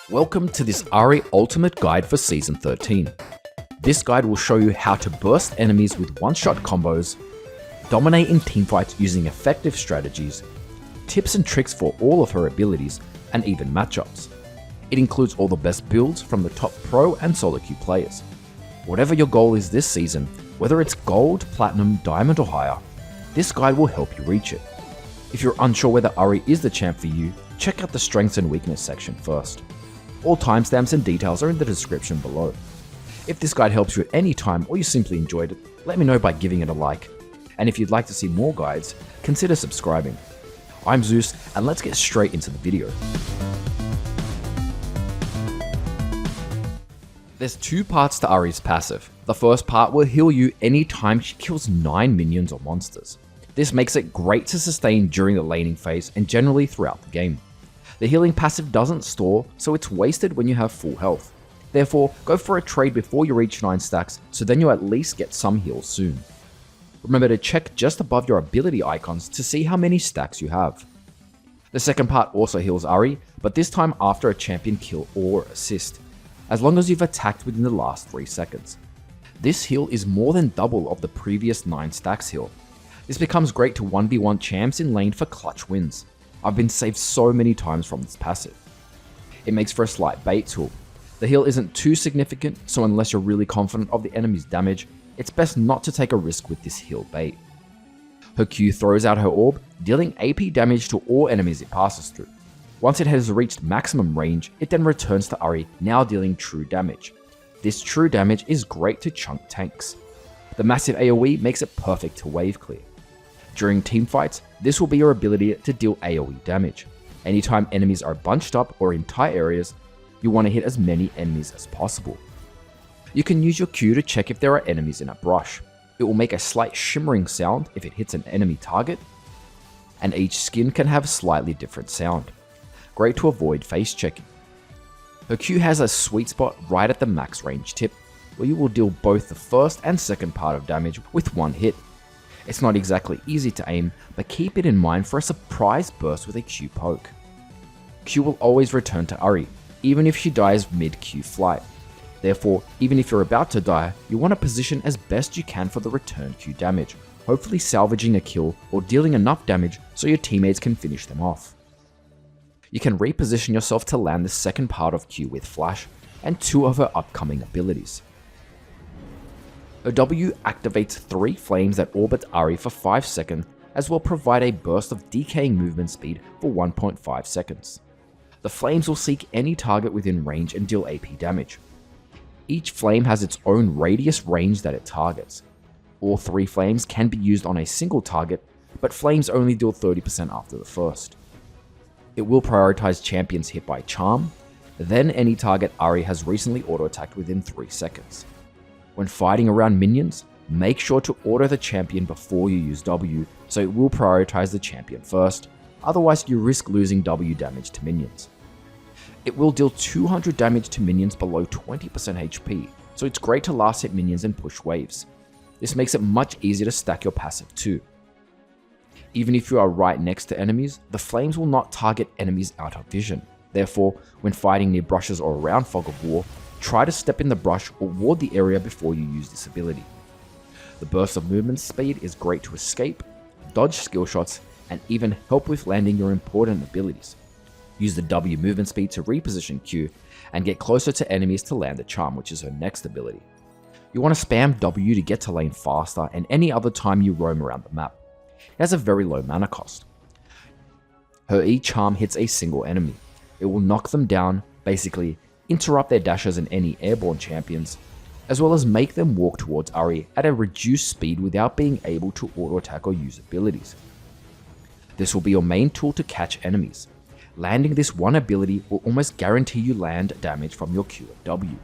Welcome to this Ahri Ultimate Guide for Season 13. This guide will show you how to burst enemies with one-shot combos, dominate in teamfights using effective strategies, tips and tricks for all of her abilities, and even matchups. It includes all the best builds from the top pro and solo queue players. Whatever your goal is this season, whether it's gold, platinum, diamond or higher, this guide will help you reach it. If you're unsure whether Ahri is the champ for you, check out the strengths and weakness section first. All timestamps and details are in the description below. If this guide helps you at any time or you simply enjoyed it, let me know by giving it a like. And if you'd like to see more guides, consider subscribing. I'm Zoose, and let's get straight into the video. There's two parts to Ahri's passive. The first part will heal you anytime she kills 9 minions or monsters. This makes it great to sustain during the laning phase and generally throughout the game. The healing passive doesn't store, so it's wasted when you have full health. Therefore, go for a trade before you reach 9 stacks, so then you at least get some heals soon. Remember to check just above your ability icons to see how many stacks you have. The second part also heals Ahri, but this time after a champion kill or assist, as long as you've attacked within the last 3 seconds. This heal is more than double of the previous 9 stacks heal. This becomes great to 1v1 champs in lane for clutch wins. I've been saved so many times from this passive. It makes for a slight bait tool. The heal isn't too significant, so unless you're really confident of the enemy's damage, it's best not to take a risk with this heal bait. Her Q throws out her orb, dealing AP damage to all enemies it passes through. Once it has reached maximum range, it then returns to Ahri, now dealing true damage. This true damage is great to chunk tanks. The massive AoE makes it perfect to wave clear. During teamfights, this will be your ability to deal AoE damage. Anytime enemies are bunched up or in tight areas, you want to hit as many enemies as possible. You can use your Q to check if there are enemies in a brush. It will make a slight shimmering sound if it hits an enemy target, and each skin can have a slightly different sound. Great to avoid face checking. Her Q has a sweet spot right at the max range tip, where you will deal both the first and second part of damage with one hit. It's not exactly easy to aim, but keep it in mind for a surprise burst with a Q poke. Q will always return to Ahri, even if she dies mid-Q flight. Therefore, even if you're about to die, you want to position as best you can for the return Q damage, hopefully salvaging a kill or dealing enough damage so your teammates can finish them off. You can reposition yourself to land the second part of Q with Flash and 2 of her upcoming abilities. Her W activates 3 flames that orbit Ahri for 5 seconds, as well provide a burst of decaying movement speed for 1.5 seconds. The flames will seek any target within range and deal AP damage. Each flame has its own radius range that it targets. All 3 flames can be used on a single target, but flames only deal 30% after the first. It will prioritize champions hit by charm, then any target Ahri has recently auto-attacked within 3 seconds. When fighting around minions, make sure to auto the champion before you use W, so it will prioritize the champion first, otherwise you risk losing W damage to minions. It will deal 200 damage to minions below 20% HP, so it's great to last hit minions and push waves. This makes it much easier to stack your passive too. Even if you are right next to enemies, the flames will not target enemies out of vision. Therefore, when fighting near brushes or around Fog of War, try to step in the brush or ward the area before you use this ability. The burst of movement speed is great to escape, dodge skill shots, and even help with landing your important abilities. Use the W movement speed to reposition Q and get closer to enemies to land the charm, which is her next ability. You want to spam W to get to lane faster and any other time you roam around the map. It has a very low mana cost. Her E charm hits a single enemy. It will knock them down, basically interrupt their dashes and any airborne champions, as well as make them walk towards Ahri at a reduced speed without being able to auto-attack or use abilities. This will be your main tool to catch enemies. Landing this one ability will almost guarantee you land damage from your Q and W.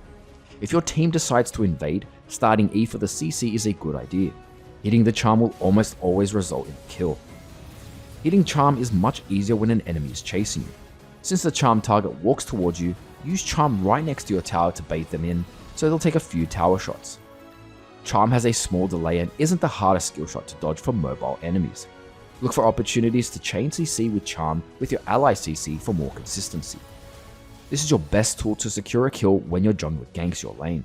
If your team decides to invade, starting E for the CC is a good idea. Hitting the charm will almost always result in a kill. Hitting charm is much easier when an enemy is chasing you. Since the charm target walks towards you, use charm right next to your tower to bait them in, so they'll take a few tower shots. Charm has a small delay and isn't the hardest skill shot to dodge for mobile enemies. Look for opportunities to chain CC with charm with your ally CC for more consistency. This is your best tool to secure a kill when your jungler ganks your lane.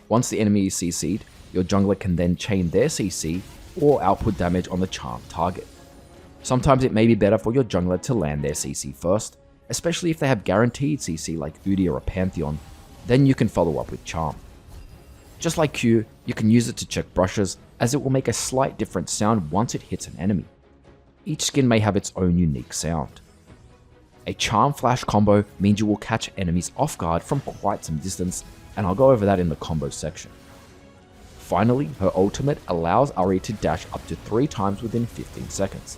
Once the enemy is CC'd, your jungler can then chain their CC or output damage on the charmed target. Sometimes it may be better for your jungler to land their CC first, especially if they have guaranteed CC like Udyr or Pantheon, then you can follow up with charm. Just like Q, you can use it to check brushes, as it will make a slight different sound once it hits an enemy. Each skin may have its own unique sound. A charm flash combo means you will catch enemies off guard from quite some distance, and I'll go over that in the combo section. Finally, her ultimate allows Ahri to dash up to 3 times within 15 seconds.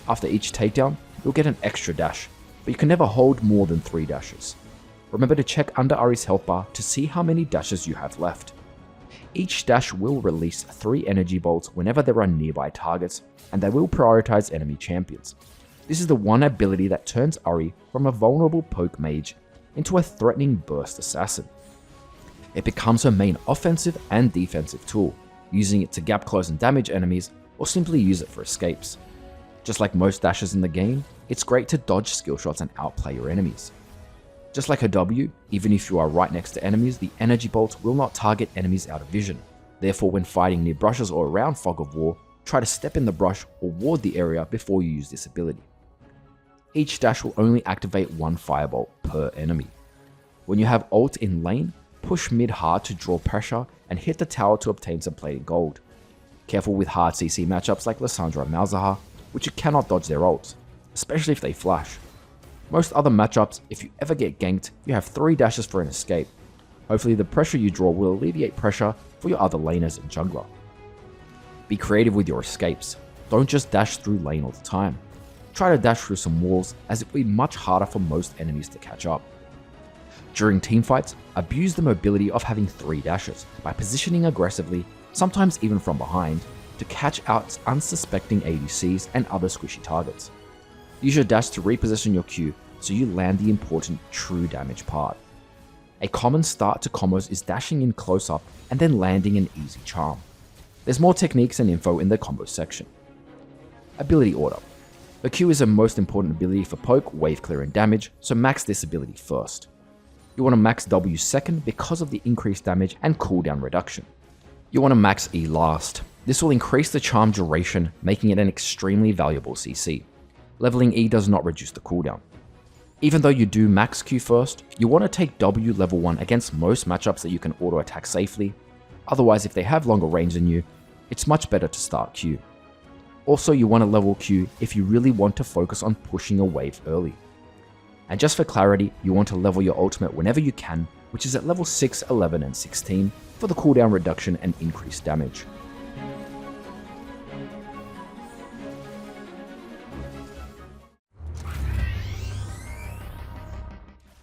After each takedown, you'll get an extra dash, but you can never hold more than 3 dashes. Remember to check under Ahri's health bar to see how many dashes you have left. Each dash will release 3 energy bolts whenever there are nearby targets, and they will prioritize enemy champions. This is the one ability that turns Ahri from a vulnerable poke mage into a threatening burst assassin. It becomes her main offensive and defensive tool, using it to gap close and damage enemies, or simply use it for escapes. Just like most dashes in the game, it's great to dodge skill shots and outplay your enemies. Just like her W, even if you are right next to enemies, the energy bolts will not target enemies out of vision. Therefore, when fighting near brushes or around Fog of War, try to step in the brush or ward the area before you use this ability. Each dash will only activate 1 firebolt per enemy. When you have ult in lane, push mid hard to draw pressure and hit the tower to obtain some plated gold. Careful with hard CC matchups like Lissandra and Malzahar, which you cannot dodge their ults, especially if they flash. Most other matchups, if you ever get ganked, you have 3 dashes for an escape. Hopefully the pressure you draw will alleviate pressure for your other laners and jungler. Be creative with your escapes. Don't just dash through lane all the time. Try to dash through some walls, as it will be much harder for most enemies to catch up. During teamfights, abuse the mobility of having 3 dashes by positioning aggressively, sometimes even from behind, to catch out unsuspecting ADCs and other squishy targets. Use your dash to reposition your Q so you land the important true damage part. A common start to combos is dashing in close up and then landing an easy charm. There's more techniques and info in the combo section. Ability order. The Q is the most important ability for poke, wave clear and damage, so max this ability first. You want to max W second because of the increased damage and cooldown reduction. You want to max E last. This will increase the charm duration, making it an extremely valuable CC. Leveling E does not reduce the cooldown. Even though you do max Q first, you want to take W level 1 against most matchups that you can auto attack safely. Otherwise, if they have longer range than you, it's much better to start Q. Also, you want to level Q if you really want to focus on pushing a wave early. And just for clarity, you want to level your ultimate whenever you can, which is at level 6, 11 and 16 for the cooldown reduction and increased damage.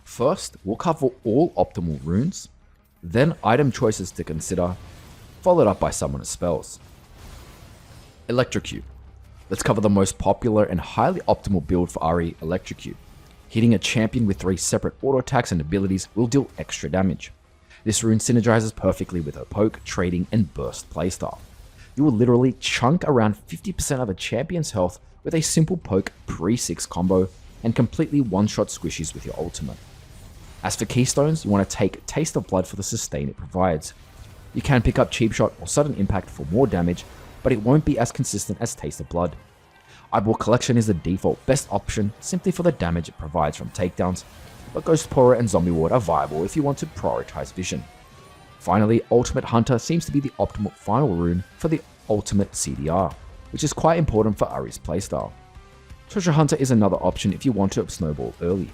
First, we'll cover all optimal runes, then item choices to consider, followed up by summoner spells. Electrocute. Let's cover the most popular and highly optimal build for Ahri, Electrocute. Hitting a champion with 3 separate auto attacks and abilities will deal extra damage. This rune synergizes perfectly with her poke, trading, and burst playstyle. You will literally chunk around 50% of a champion's health with a simple poke pre-6 combo and completely one-shot squishies with your ultimate. As for Keystones, you want to take Taste of Blood for the sustain it provides. You can pick up Cheap Shot or Sudden Impact for more damage, but it won't be as consistent as Taste of Blood. Eyeball Collection is the default best option simply for the damage it provides from takedowns, but Ghost Pourer and Zombie Ward are viable if you want to prioritize vision. Finally, Ultimate Hunter seems to be the optimal final rune for the ultimate CDR, which is quite important for Ahri's playstyle. Treasure Hunter is another option if you want to snowball early.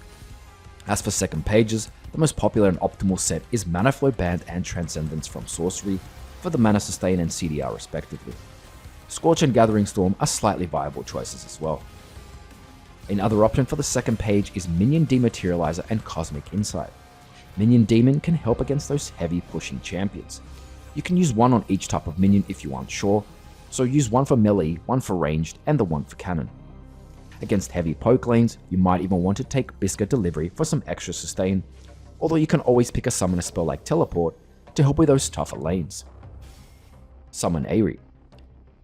As for second pages, the most popular and optimal set is Mana Flow Band and Transcendence from Sorcery for the Mana Sustain and CDR respectively. Scorch and Gathering Storm are slightly viable choices as well. Another option for the second page is Minion Dematerializer and Cosmic Insight. Minion Demon can help against those heavy pushing champions. You can use one on each type of minion if you aren't sure, so use one for melee, one for ranged, and the one for cannon. Against heavy poke lanes, you might even want to take Biscuit Delivery for some extra sustain, although you can always pick a summoner spell like Teleport to help with those tougher lanes. Summon Aery.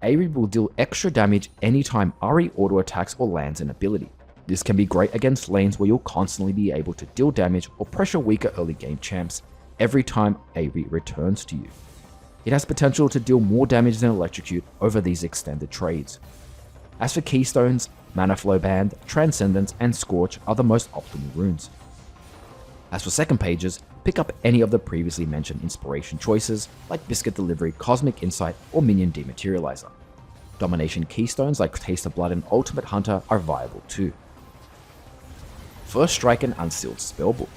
Aery will deal extra damage anytime Ahri auto attacks or lands an ability. This can be great against lanes where you'll constantly be able to deal damage or pressure weaker early game champs every time Aery returns to you. It has potential to deal more damage than Electrocute over these extended trades. As for Keystones, Mana Flow Band, Transcendence, and Scorch are the most optimal runes. As for second pages, pick up any of the previously mentioned inspiration choices like Biscuit Delivery, Cosmic Insight, or Minion Dematerializer. Domination Keystones like Taste of Blood and Ultimate Hunter are viable too. First Strike and Unsealed Spellbook.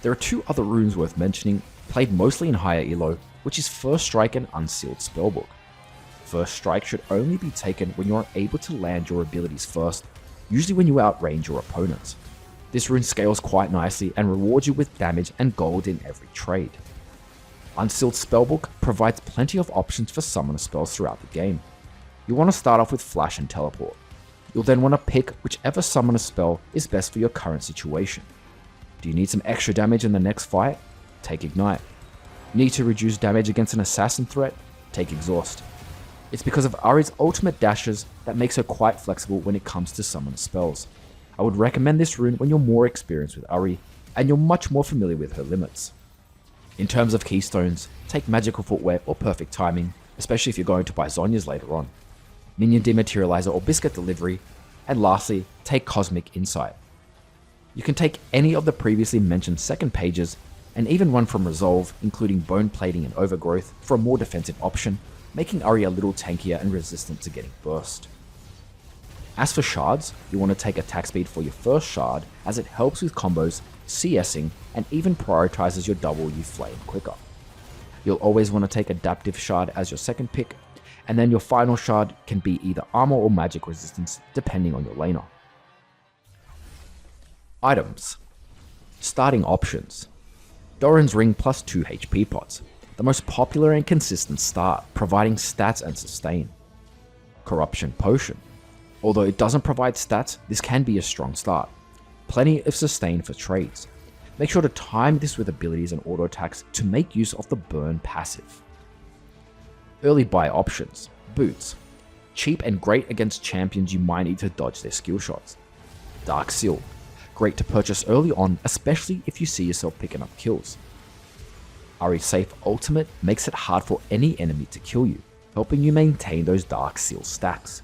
There are two other runes worth mentioning, played mostly in higher elo, which is First Strike and Unsealed Spellbook. First Strike should only be taken when you are able to land your abilities first, usually when you outrange your opponents. This rune scales quite nicely and rewards you with damage and gold in every trade. Unsealed Spellbook provides plenty of options for summoner spells throughout the game. You want to start off with Flash and Teleport. You'll then want to pick whichever summoner spell is best for your current situation. Do you need some extra damage in the next fight? Take Ignite. Need to reduce damage against an assassin threat? Take Exhaust. It's because of Ahri's ultimate dashes that makes her quite flexible when it comes to summoner spells. I would recommend this rune when you're more experienced with Ahri and you're much more familiar with her limits. In terms of Keystones, take Magical Footwear or Perfect Timing, especially if you're going to buy Zhonya's later on. Minion Dematerializer or Biscuit Delivery, and lastly, take Cosmic Insight. You can take any of the previously mentioned second pages and even one from Resolve, including Bone Plating and Overgrowth for a more defensive option, making Ahri a little tankier and resistant to getting burst. As for Shards, you want to take attack speed for your first shard as it helps with combos, CSing, and even prioritizes your W flame quicker. You'll always want to take Adaptive Shard as your second pick, and then your final shard can be either armor or magic resistance depending on your laner. Items. Starting options. Doran's Ring plus 2 HP pots, the most popular and consistent start, providing stats and sustain. Corruption Potion. Although it doesn't provide stats, this can be a strong start. Plenty of sustain for trades. Make sure to time this with abilities and auto attacks to make use of the burn passive. Early buy options. Boots. Cheap and great against champions you might need to dodge their skill shots. Dark Seal. Great to purchase early on, especially if you see yourself picking up kills. Ahri's safe ultimate makes it hard for any enemy to kill you, helping you maintain those Dark Seal stacks.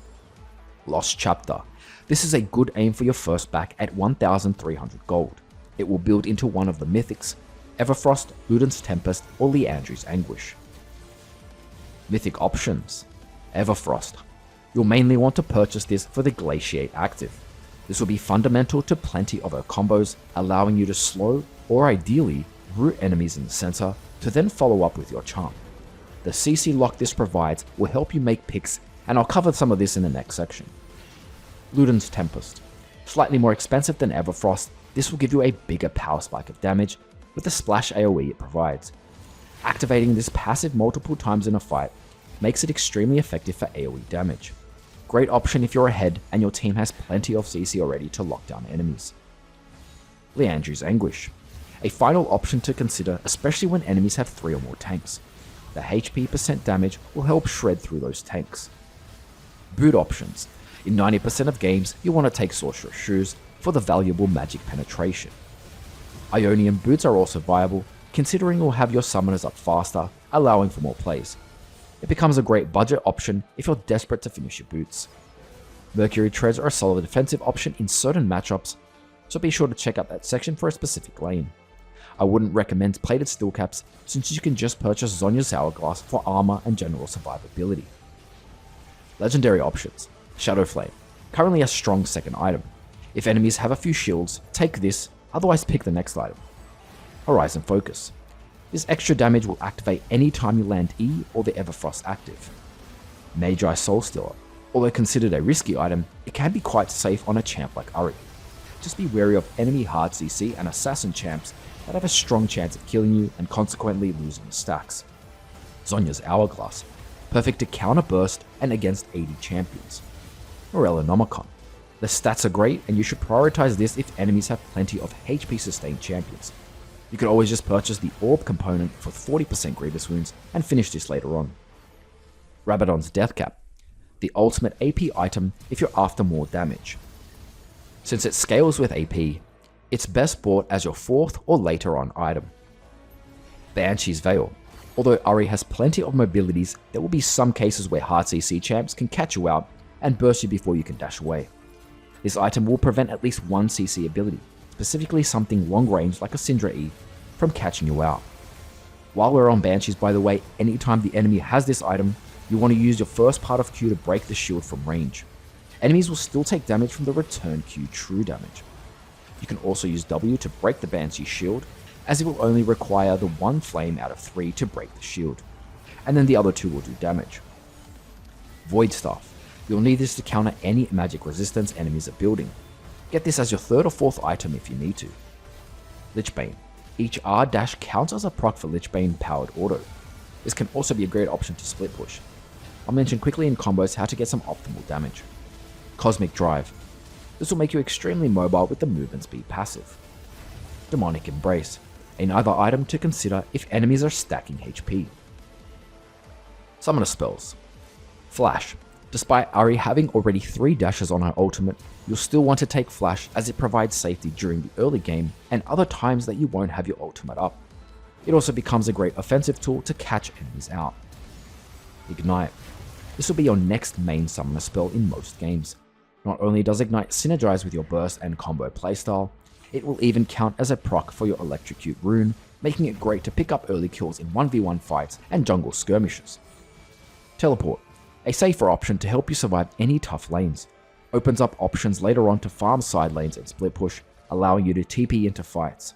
Lost Chapter. This is a good aim for your first back at 1,300 gold. It will build into one of the Mythics, Everfrost, Ludens Tempest, or Liandry's Anguish. Mythic options. Everfrost. You'll mainly want to purchase this for the Glaciate active. This will be fundamental to plenty of her combos, allowing you to slow, or ideally, root enemies in the center, to then follow up with your charm. The CC lock this provides will help you make picks, and I'll cover some of this in the next section. Ludens Tempest. Slightly more expensive than Everfrost, this will give you a bigger power spike of damage with the splash AoE it provides. Activating this passive multiple times in a fight makes it extremely effective for AoE damage. Great option if you're ahead and your team has plenty of CC already to lock down enemies. Liandry's Anguish. A final option to consider, especially when enemies have 3 or more tanks. The HP % damage will help shred through those tanks. Boot options. In 90% of games, you'll want to take Sorcerer's Shoes for the valuable magic penetration. Ionian Boots are also viable, considering you'll have your summoners up faster, allowing for more plays. It becomes a great budget option if you're desperate to finish your boots. Mercury Treads are a solid defensive option in certain matchups, so be sure to check out that section for a specific lane. I wouldn't recommend plated steel caps since you can just purchase Zhonya's Hourglass for armor and general survivability. Legendary options. Shadow Flame, currently a strong second item. If enemies have a few shields, take this, otherwise pick the next item. Horizon Focus. This extra damage will activate any time you land E or the Everfrost active. Magi Soul Stealer. Although considered a risky item, it can be quite safe on a champ like Ahri. Just be wary of enemy hard CC and assassin champs that have a strong chance of killing you and consequently losing the stacks. Zhonya's Hourglass. Perfect to counter burst and against 80 champions. Morellonomicon. The stats are great and you should prioritize this if enemies have plenty of HP sustained champions. You could always just purchase the Orb component for 40% Grievous Wounds and finish this later on. Rabadon's Death Cap. The ultimate AP item if you're after more damage. Since it scales with AP, it's best bought as your 4th or later on item. Banshee's Veil. Although Ahri has plenty of mobilities, there will be some cases where hard CC champs can catch you out and burst you before you can dash away. This item will prevent at least one CC ability, specifically something long range like a Syndra E, from catching you out. While we're on Banshees, by the way, anytime the enemy has this item, you want to use your first part of Q to break the shield from range. Enemies will still take damage from the return Q true damage. You can also use W to break the Banshee shield, as it will only require the 1 flame out of 3 to break the shield, and then the other 2 will do damage. Void Staff. You'll need this to counter any magic resistance enemies are building. Get this as your 3rd or 4th item if you need to. Lichbane. Each R dash counts as a proc for Lichbane powered auto. This can also be a great option to split push. I'll mention quickly in combos how to get some optimal damage. Cosmic Drive. This will make you extremely mobile with the movement speed passive. Demonic Embrace. Another item to consider if enemies are stacking HP. Summoner spells. Flash. Despite Ahri having already 3 dashes on her ultimate, you'll still want to take Flash as it provides safety during the early game and other times that you won't have your ultimate up. It also becomes a great offensive tool to catch enemies out. Ignite. This will be your next main summoner spell in most games. Not only does Ignite synergize with your burst and combo playstyle, it will even count as a proc for your Electrocute rune, making it great to pick up early kills in 1v1 fights and jungle skirmishes. Teleport. A safer option to help you survive any tough lanes. Opens up options later on to farm side lanes and split push, allowing you to TP into fights.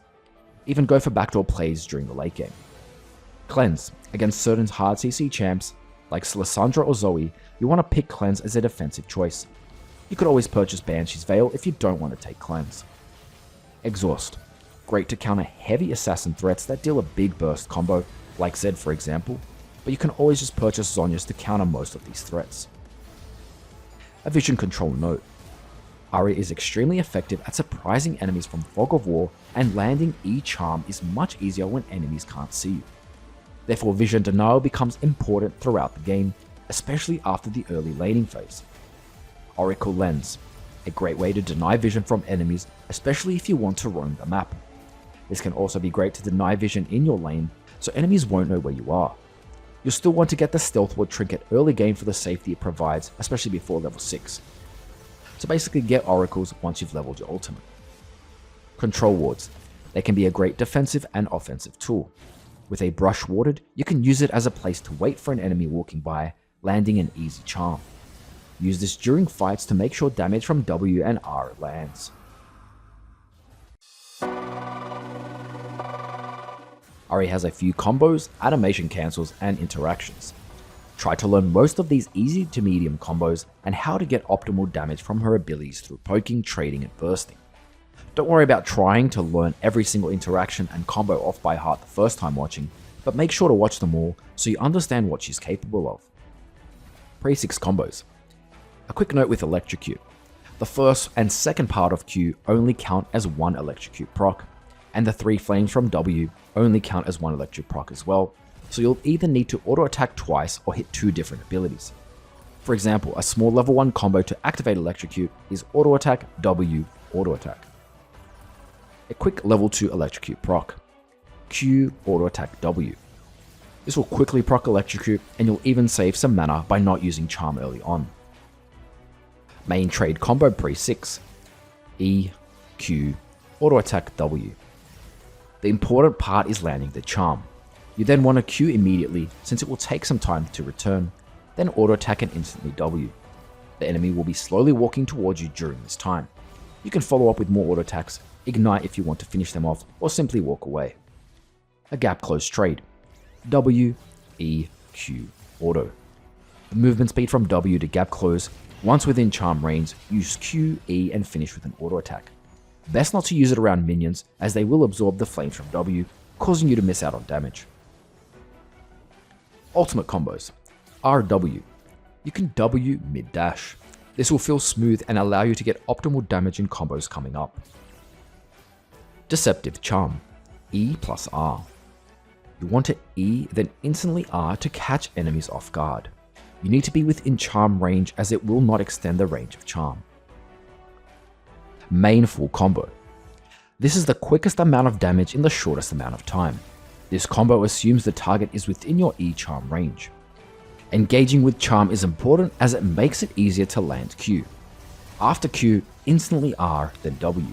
Even go for backdoor plays during the late game. Cleanse. Against certain hard CC champs, like Lissandra or Zoe, you want to pick Cleanse as a defensive choice. You could always purchase Banshee's Veil if you don't want to take Cleanse. Exhaust. Great to counter heavy assassin threats that deal a big burst combo, like Zed for example, but you can always just purchase Zhonyas to counter most of these threats. A vision control note. Ahri is extremely effective at surprising enemies from Fog of War, and landing E-Charm is much easier when enemies can't see you. Therefore, vision denial becomes important throughout the game, especially after the early laning phase. Oracle Lens. A great way to deny vision from enemies, especially if you want to roam the map. This can also be great to deny vision in your lane, so enemies won't know where you are. You'll still want to get the Stealth Ward trinket early game for the safety it provides, especially before level 6. So basically get oracles once you've leveled your ultimate. Control wards. They can be a great defensive and offensive tool. With a brush warded, you can use it as a place to wait for an enemy walking by, landing an easy charm. Use this during fights to make sure damage from W and R lands. Ahri has a few combos, animation cancels, and interactions. Try to learn most of these easy to medium combos and how to get optimal damage from her abilities through poking, trading, and bursting. Don't worry about trying to learn every single interaction and combo off by heart the first time watching, but make sure to watch them all so you understand what she's capable of. Pre-6 combos. A quick note with Electrocute. The first and second part of Q only count as one Electrocute proc, and the 3 flames from W only count as one electric proc as well, so you'll either need to auto attack twice or hit 2 different abilities. For example, a small level 1 combo to activate Electrocute is auto attack W auto attack. A quick level 2 Electrocute proc, Q auto attack W. This will quickly proc Electrocute, and you'll even save some mana by not using Charm early on. Main trade combo pre-6, E, Q, auto attack W. The important part is landing the charm. You then want to Q immediately since it will take some time to return, then auto attack and instantly W. The enemy will be slowly walking towards you during this time. You can follow up with more auto attacks, ignite if you want to finish them off, or simply walk away. A gap close trade. W, E, Q, auto. The movement speed from W to gap close. Once within charm range, use Q, E, and finish with an auto attack. Best not to use it around minions, as they will absorb the flames from W, causing you to miss out on damage. Ultimate combos. RW. You can W mid-dash. This will feel smooth and allow you to get optimal damage in combos coming up. Deceptive Charm. E plus R. You want to E, then instantly R to catch enemies off guard. You need to be within charm range as it will not extend the range of charm. Main full combo. This is the quickest amount of damage in the shortest amount of time. This combo assumes the target is within your E charm range. Engaging with charm is important as it makes it easier to land Q. After Q, instantly R, then W.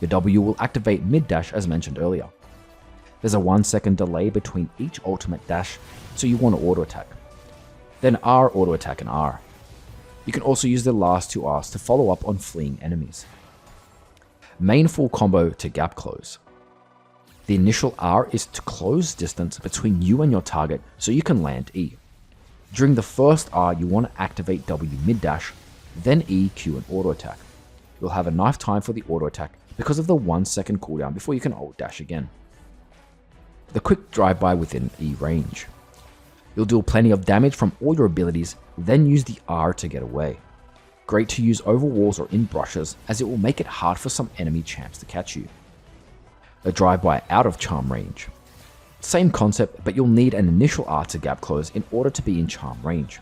Your W will activate mid-dash as mentioned earlier. There's a 1 second delay between each ultimate dash, so you want to auto attack. Then R, auto attack, and R. You can also use the last two Rs to follow up on fleeing enemies. Main full combo to gap close. The initial R is to close distance between you and your target so you can land E. During the first R, you want to activate W mid-dash, then E, Q, and auto attack. You'll have enough time for the auto attack because of the 1 second cooldown before you can ult dash again. The quick drive-by within E range. You'll deal plenty of damage from all your abilities, then use the R to get away. Great to use over walls or in brushes as it will make it hard for some enemy champs to catch you. A drive-by out of charm range. Same concept, but you'll need an initial R to gap close in order to be in charm range.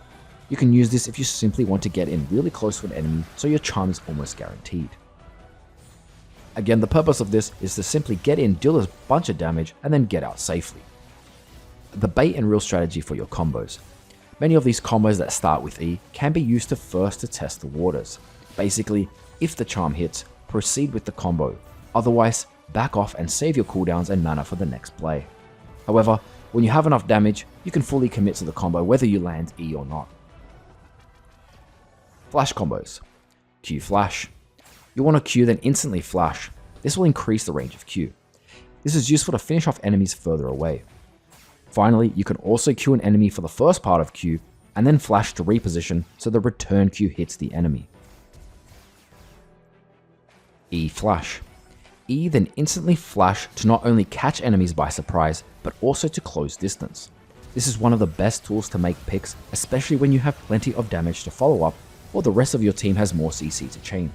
You can use this if you simply want to get in really close to an enemy so your charm is almost guaranteed. Again, the purpose of this is to simply get in, deal a bunch of damage, and then get out safely. The bait and reel strategy for your combos. Many of these combos that start with E can be used to test the waters. Basically, if the charm hits, proceed with the combo. Otherwise, back off and save your cooldowns and mana for the next play. However, when you have enough damage, you can fully commit to the combo whether you land E or not. Flash combos. Q flash. You want to Q then instantly flash. This will increase the range of Q. This is useful to finish off enemies further away. Finally, you can also Q an enemy for the first part of Q, and then flash to reposition so the return Q hits the enemy. E flash. E then instantly flash to not only catch enemies by surprise, but also to close distance. This is one of the best tools to make picks, especially when you have plenty of damage to follow up, or the rest of your team has more CC to chain.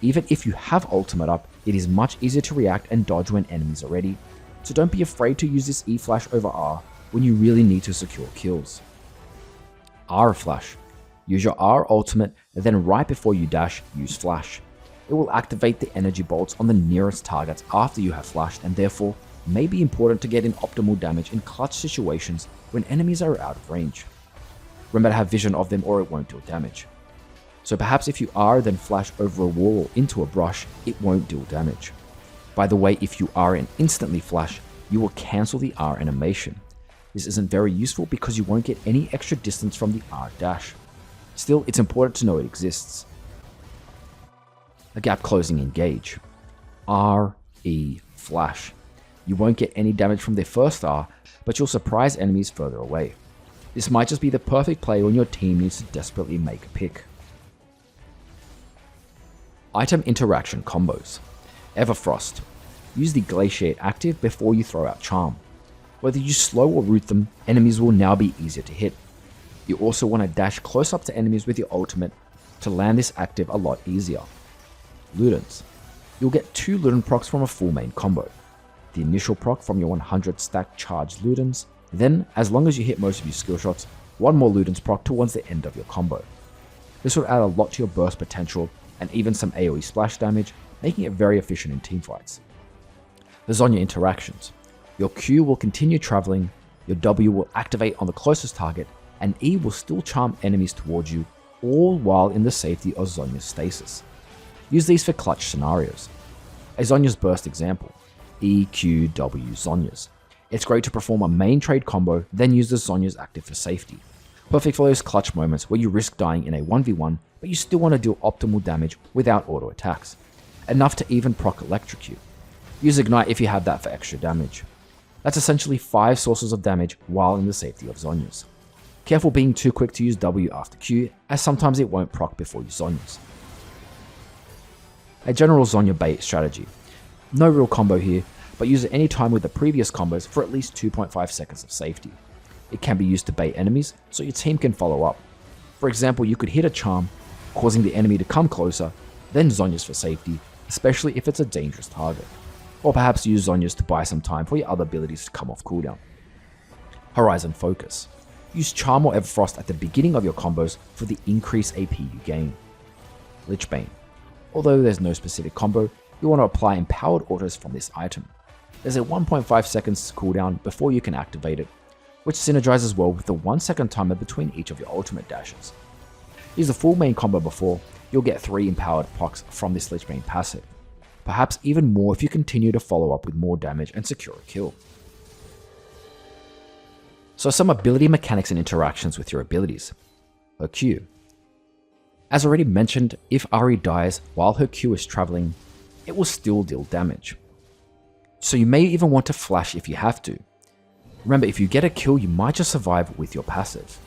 Even if you have ultimate up, it is much easier to react and dodge when enemies are ready, so don't be afraid to use this E flash over R when you really need to secure kills. R flash. Use your R ultimate, and then right before you dash, use flash. It will activate the energy bolts on the nearest targets after you have flashed, and therefore may be important to get in optimal damage in clutch situations when enemies are out of range. Remember to have vision of them or it won't deal damage. So perhaps if you R then flash over a wall or into a brush, it won't deal damage. By the way, if you R and instantly flash, you will cancel the R animation. This isn't very useful because you won't get any extra distance from the R dash. Still, it's important to know it exists. A gap closing engage. R, E, flash. You won't get any damage from their first R, but you'll surprise enemies further away. This might just be the perfect play when your team needs to desperately make a pick. Item interaction combos. Everfrost. Use the Glaciate active before you throw out Charm. Whether you slow or root them, enemies will now be easier to hit. You also want to dash close up to enemies with your ultimate to land this active a lot easier. Ludens. You'll get 2 Luden procs from a full main combo. The initial proc from your 100 stack charged Ludens, then, as long as you hit most of your skill shots, 1 more Ludens proc towards the end of your combo. This will add a lot to your burst potential and even some AoE splash damage, making it very efficient in teamfights. The Zhonya interactions. Your Q will continue traveling, your W will activate on the closest target, and E will still charm enemies towards you, all while in the safety of Zhonya's stasis. Use these for clutch scenarios. A Zhonya's burst example. E, Q, W, Zhonya's. It's great to perform a main trade combo, then use the Zhonya's active for safety. Perfect for those clutch moments where you risk dying in a 1v1, but you still want to deal optimal damage without auto attacks. Enough to even proc Electrocute. Use Ignite if you have that for extra damage. That's essentially 5 sources of damage while in the safety of Zhonya's. Careful being too quick to use W after Q, as sometimes it won't proc before you Zhonya's. A general Zhonya bait strategy. No real combo here, but use it any time with the previous combos for at least 2.5 seconds of safety. It can be used to bait enemies, so your team can follow up. For example, you could hit a charm, causing the enemy to come closer, then Zhonya's for safety, especially if it's a dangerous target. Or perhaps use Zhonya's to buy some time for your other abilities to come off cooldown. Horizon Focus. Use Charm or Everfrost at the beginning of your combos for the increased AP you gain. Lichbane. Although there's no specific combo, you want to apply empowered autos from this item. There's a 1.5 seconds cooldown before you can activate it, which synergizes well with the 1 second timer between each of your ultimate dashes. Use the full main combo before, you'll get 3 empowered procs from this Lich Bane passive. Perhaps even more if you continue to follow up with more damage and secure a kill. So some ability mechanics and interactions with your abilities. Her Q. As already mentioned, if Ahri dies while her Q is traveling, it will still deal damage. So you may even want to flash if you have to. Remember, if you get a kill, you might just survive with your passive.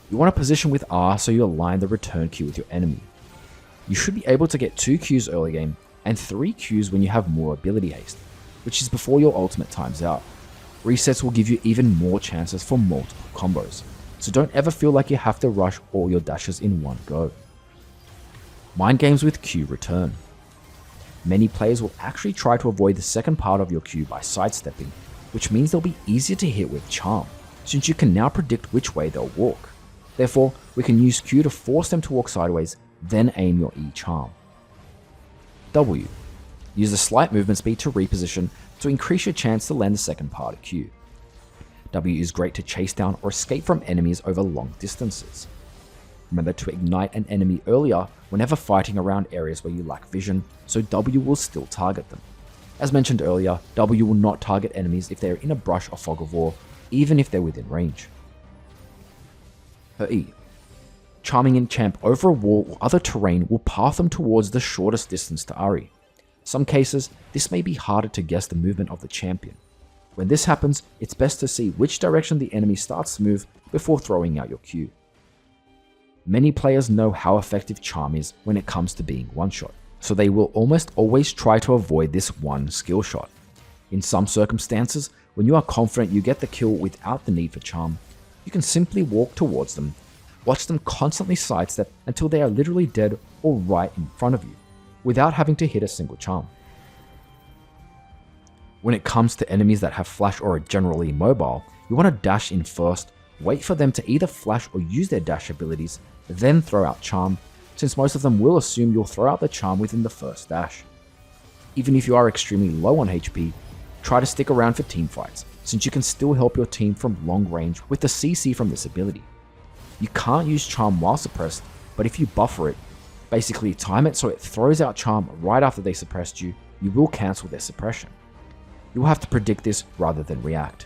You want to position with R so you align the return Q with your enemy. You should be able to get 2 Qs early game and 3 Qs when you have more ability haste, which is before your ultimate times out. Resets will give you even more chances for multiple combos, so don't ever feel like you have to rush all your dashes in one go. Mind games with Q return. Many players will actually try to avoid the second part of your Q by sidestepping, which means they'll be easier to hit with Charm, since you can now predict which way they'll walk. Therefore, we can use Q to force them to walk sideways, then aim your E Charm. W. Use the slight movement speed to reposition to increase your chance to land the second part of Q. W is great to chase down or escape from enemies over long distances. Remember to ignite an enemy earlier whenever fighting around areas where you lack vision, so W will still target them. As mentioned earlier, W will not target enemies if they are in a brush or fog of war, even if they're within range. Her E. Charming in champ over a wall or other terrain will path them towards the shortest distance to Ahri. Some cases, this may be harder to guess the movement of the champion. When this happens, it's best to see which direction the enemy starts to move before throwing out your Q. Many players know how effective Charm is when it comes to being one-shot, so they will almost always try to avoid this one skill shot. In some circumstances, when you are confident you get the kill without the need for Charm, you can simply walk towards them, watch them constantly sidestep until they are literally dead or right in front of you, without having to hit a single charm. When it comes to enemies that have flash or are generally mobile, you want to dash in first, wait for them to either flash or use their dash abilities, then throw out charm, since most of them will assume you'll throw out the charm within the first dash. Even if you are extremely low on HP, try to stick around for teamfights, since you can still help your team from long range with the CC from this ability. You can't use charm while suppressed, but if you buffer it, basically time it so it throws out charm right after they suppressed you, you will cancel their suppression. You'll have to predict this rather than react.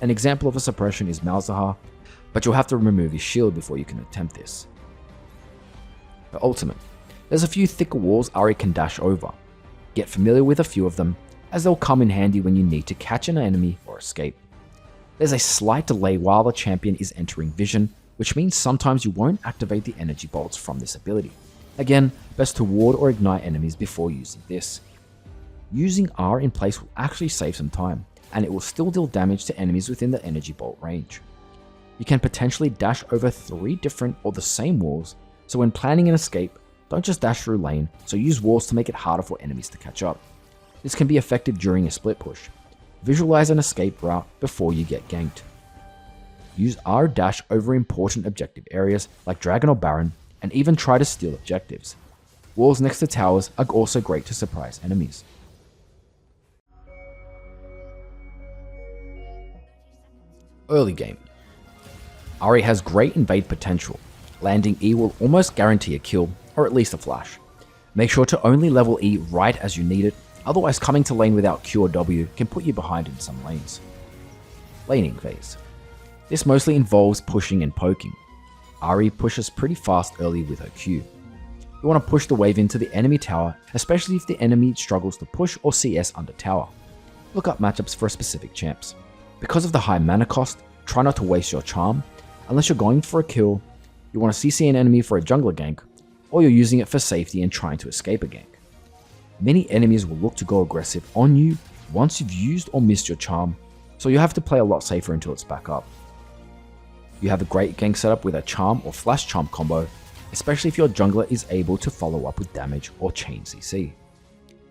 An example of a suppression is Malzahar, but you'll have to remove his shield before you can attempt this. The ultimate. There's a few thicker walls Ahri can dash over. Get familiar with a few of them, as they'll come in handy when you need to catch an enemy or escape. There's a slight delay while the champion is entering vision, which means sometimes you won't activate the energy bolts from this ability. Again, best to ward or ignite enemies before using this. Using R in place will actually save some time, and it will still deal damage to enemies within the energy bolt range. You can potentially dash over 3 different or the same walls, so when planning an escape, don't just dash through lane, so use walls to make it harder for enemies to catch up. This can be effective during a split push. Visualize an escape route before you get ganked. Use R dash over important objective areas like Dragon or Baron, and even try to steal objectives. Walls next to towers are also great to surprise enemies. Early game. Ahri has great invade potential. Landing E will almost guarantee a kill, or at least a flash. Make sure to only level E right as you need it, otherwise coming to lane without Q or W can put you behind in some lanes. Laning phase. This mostly involves pushing and poking. Ahri pushes pretty fast early with her Q. You want to push the wave into the enemy tower, especially if the enemy struggles to push or CS under tower. Look up matchups for specific champs. Because of the high mana cost, try not to waste your charm. Unless you're going for a kill, you want to CC an enemy for a jungler gank, or you're using it for safety and trying to escape a gank. Many enemies will look to go aggressive on you once you've used or missed your charm, so you have to play a lot safer until it's back up. You have a great gank setup with a charm or flash charm combo, especially if your jungler is able to follow up with damage or chain CC.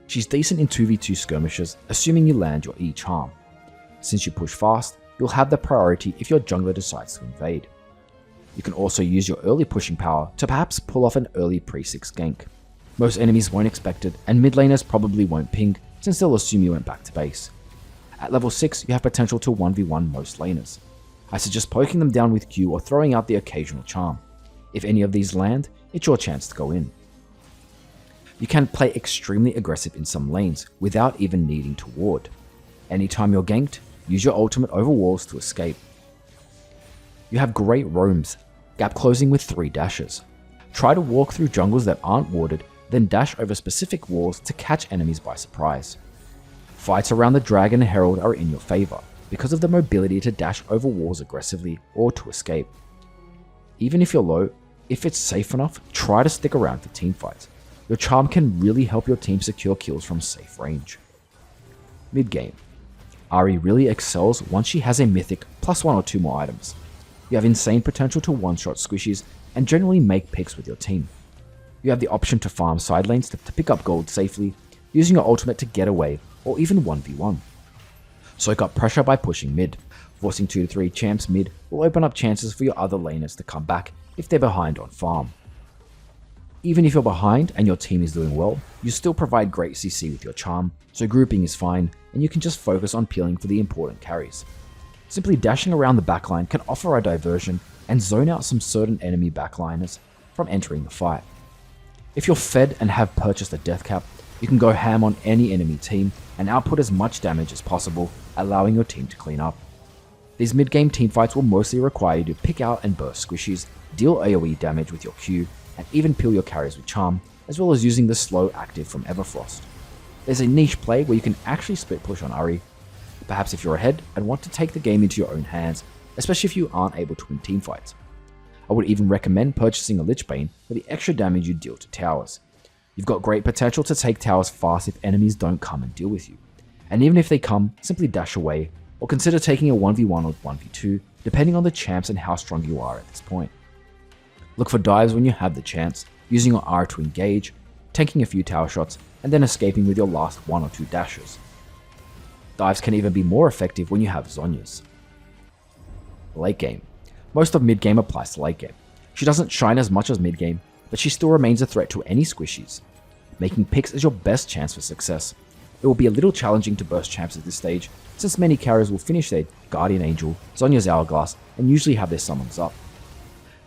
She's decent in 2v2 skirmishes, assuming you land your E charm. Since you push fast, you'll have the priority if your jungler decides to invade. You can also use your early pushing power to perhaps pull off an early pre-6 gank. Most enemies won't expect it, and mid laners probably won't ping since they'll assume you went back to base. At level 6, you have potential to 1v1 most laners. I suggest poking them down with Q or throwing out the occasional charm. If any of these land, it's your chance to go in. You can play extremely aggressive in some lanes without even needing to ward. Anytime you're ganked, use your ultimate over walls to escape. You have great roams, gap closing with 3 dashes. Try to walk through jungles that aren't warded, then dash over specific walls to catch enemies by surprise. Fights around the Dragon and Herald are in your favor because of the mobility to dash over walls aggressively or to escape. Even if you're low, if it's safe enough, try to stick around for teamfights. Your charm can really help your team secure kills from safe range. Mid game. Ahri really excels once she has a mythic plus 1 or 2 more items. You have insane potential to one-shot squishies and generally make picks with your team. You have the option to farm side lanes to pick up gold safely, using your ultimate to get away or even 1v1. Soak up pressure by pushing mid. Forcing 2 to 3 champs mid will open up chances for your other laners to come back if they're behind on farm. Even if you're behind and your team is doing well, you still provide great CC with your charm, so grouping is fine and you can just focus on peeling for the important carries. Simply dashing around the backline can offer a diversion and zone out some certain enemy backliners from entering the fight. If you're fed and have purchased a death cap, you can go ham on any enemy team and output as much damage as possible, allowing your team to clean up. These mid-game teamfights will mostly require you to pick out and burst squishies, deal AoE damage with your Q, and even peel your carries with charm, as well as using the slow active from Everfrost. There's a niche play where you can actually split push on Ahri, perhaps if you're ahead and want to take the game into your own hands, especially if you aren't able to win teamfights. I would even recommend purchasing a Lich Bane for the extra damage you deal to towers. You've got great potential to take towers fast if enemies don't come and deal with you. And even if they come, simply dash away, or consider taking a 1v1 or 1v2, depending on the champs and how strong you are at this point. Look for dives when you have the chance, using your R to engage, tanking a few tower shots, and then escaping with your last 1 or 2 dashes. Dives can even be more effective when you have Zhonyas. Late game. Most of mid game applies to late game. She doesn't shine as much as mid game, but she still remains a threat to any squishies. Making picks is your best chance for success. It will be a little challenging to burst champs at this stage, since many carriers will finish their Guardian Angel, Zhonya's Hourglass, and usually have their summons up.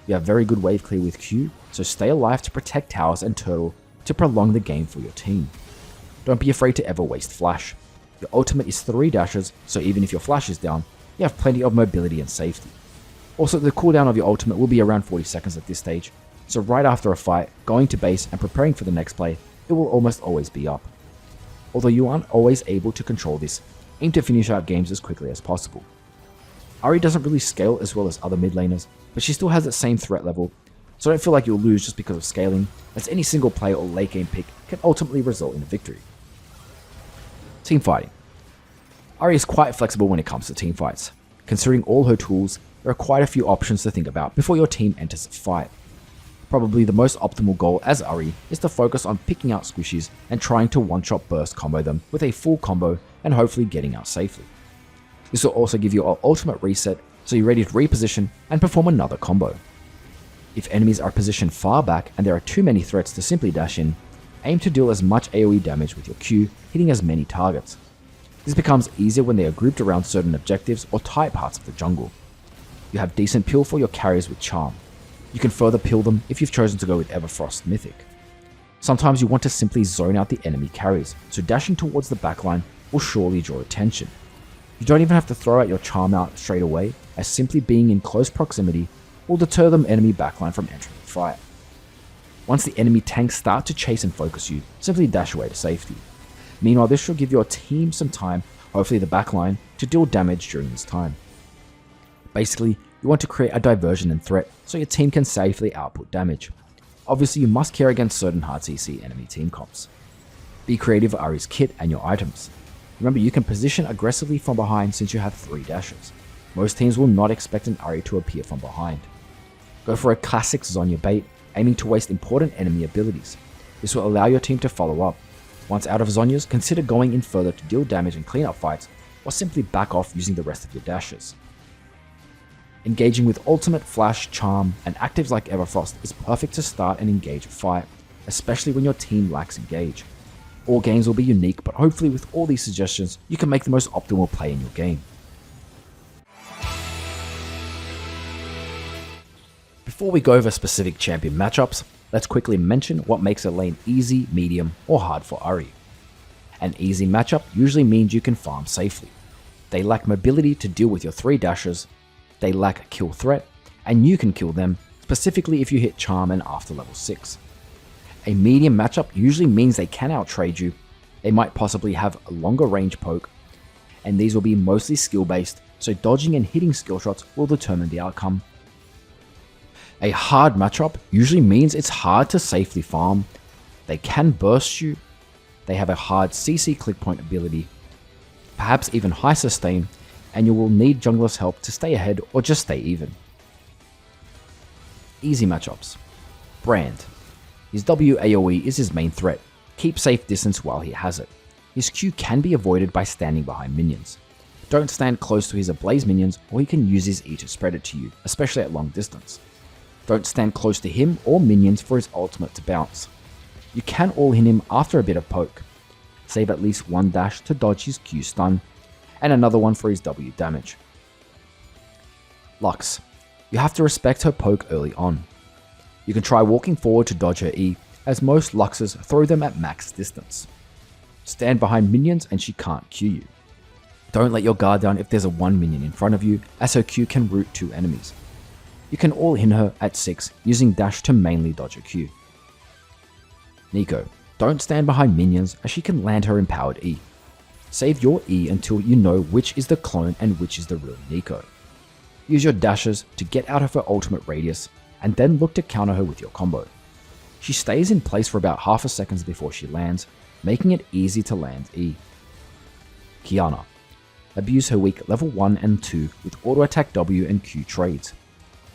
You have very good wave clear with Q, so stay alive to protect towers and turtle to prolong the game for your team. Don't be afraid to ever waste flash. Your ultimate is 3 dashes, so even if your flash is down, you have plenty of mobility and safety. Also, the cooldown of your ultimate will be around 40 seconds at this stage, so right after a fight, going to base and preparing for the next play, it will almost always be up. Although you aren't always able to control this, aim to finish out games as quickly as possible. Ahri doesn't really scale as well as other mid laners, but she still has that same threat level, so don't feel like you'll lose just because of scaling, as any single play or late game pick can ultimately result in a victory. Team fighting. Ahri is quite flexible when it comes to teamfights. Considering all her tools, there are quite a few options to think about before your team enters a fight. Probably the most optimal goal as Ahri is to focus on picking out squishies and trying to one-shot burst combo them with a full combo and hopefully getting out safely. This will also give you an ultimate reset so you're ready to reposition and perform another combo. If enemies are positioned far back and there are too many threats to simply dash in, aim to deal as much AoE damage with your Q, hitting as many targets. This becomes easier when they are grouped around certain objectives or tight parts of the jungle. You have decent peel for your carries with charm. You can further peel them if you've chosen to go with Everfrost Mythic. Sometimes you want to simply zone out the enemy carries, so dashing towards the backline will surely draw attention. You don't even have to throw out your charm out straight away, as simply being in close proximity will deter the enemy backline from entering the fight. Once the enemy tanks start to chase and focus you, simply dash away to safety. Meanwhile, this should give your team some time, hopefully the backline, to deal damage during this time. Basically, you want to create a diversion and threat so your team can safely output damage. Obviously, you must care against certain hard CC enemy team comps. Be creative with Ahri's kit and your items. Remember, you can position aggressively from behind since you have 3 dashes. Most teams will not expect an Ahri to appear from behind. Go for a classic Zhonya bait, aiming to waste important enemy abilities. This will allow your team to follow up. Once out of Zhonyas, consider going in further to deal damage and clean up fights, or simply back off using the rest of your dashes. Engaging with ultimate flash, charm, and actives like Everfrost is perfect to start and engage a fight, especially when your team lacks engage. All games will be unique, but hopefully with all these suggestions, you can make the most optimal play in your game. Before we go over specific champion matchups, let's quickly mention what makes a lane easy, medium, or hard for Ahri. An easy matchup usually means you can farm safely. They lack mobility to deal with your 3 dashes, they lack kill threat, and you can kill them, specifically if you hit charm and after level 6. A medium matchup usually means they can outtrade you, they might possibly have a longer range poke, and these will be mostly skill based, so dodging and hitting skill shots will determine the outcome. A hard matchup usually means it's hard to safely farm, they can burst you, they have a hard CC click point ability, perhaps even high sustain, and you will need jungler's help to stay ahead or just stay even. Easy matchups. Brand. His W AoE is his main threat. Keep safe distance while he has it. His Q can be avoided by standing behind minions. Don't stand close to his ablaze minions or he can use his E to spread it to you, especially at long distance. Don't stand close to him or minions for his ultimate to bounce. You can all-in him after a bit of poke. Save at least one dash to dodge his Q stun, and another one for his W damage. Lux. You have to respect her poke early on. You can try walking forward to dodge her E, as most Luxes throw them at max distance. Stand behind minions and she can't Q you. Don't let your guard down if there's a 1 minion in front of you, as her Q can root 2 enemies. You can all-in her at 6 using dash to mainly dodge her Q. Neeko. Don't stand behind minions as she can land her empowered E. Save your E until you know which is the clone and which is the real Neeko. Use your dashes to get out of her ultimate radius, and then look to counter her with your combo. She stays in place for about half a second before she lands, making it easy to land E. Qiyana. Abuse her weak level 1 and 2 with auto attack W and Q trades.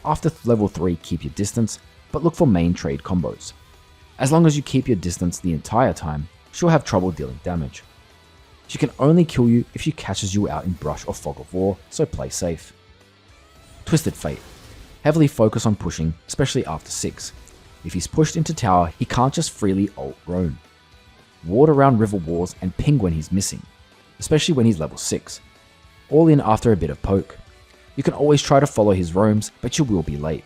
After level 3 keep your distance, but look for main trade combos. As long as you keep your distance the entire time, she'll have trouble dealing damage. She can only kill you if she catches you out in brush or fog of war, so play safe. Twisted Fate. Heavily focus on pushing, especially after 6. If he's pushed into tower, he can't just freely ult roam. Ward around river walls and ping when he's missing, especially when he's level 6. All in after a bit of poke. You can always try to follow his roams, but you will be late.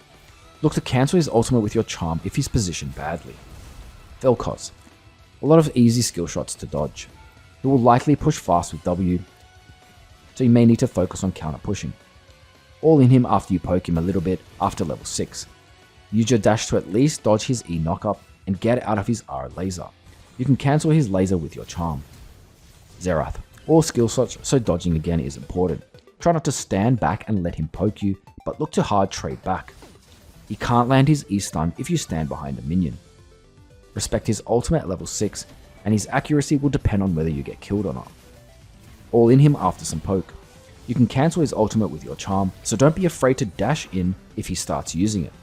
Look to cancel his ultimate with your charm if he's positioned badly. Vel'Koz. A lot of easy skill shots to dodge. He will likely push fast with W, so you may need to focus on counter pushing. All in him after you poke him a little bit after level 6. Use your dash to at least dodge his E knockup and get out of his R laser. You can cancel his laser with your charm. Xerath. All skill shots, so dodging again is important. Try not to stand back and let him poke you, but look to hard trade back. He can't land his E stun if you stand behind a minion. Respect his ultimate at level 6, and his accuracy will depend on whether you get killed or not. All in him after some poke. You can cancel his ultimate with your charm, so don't be afraid to dash in if he starts using it.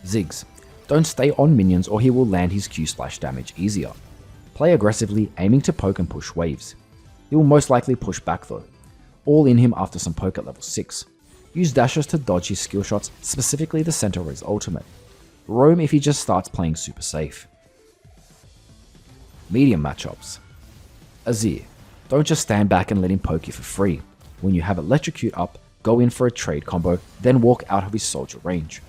Ziggs. Don't stay on minions or he will land his Q splash damage easier. Play aggressively, aiming to poke and push waves. He will most likely push back though. All in him after some poke at level 6. Use dashes to dodge his skill shots, specifically the center of his ultimate. Roam if he just starts playing super safe. Medium matchups. Azir. Don't just stand back and let him poke you for free. When you have Electrocute up, go in for a trade combo, then walk out of his soldier range.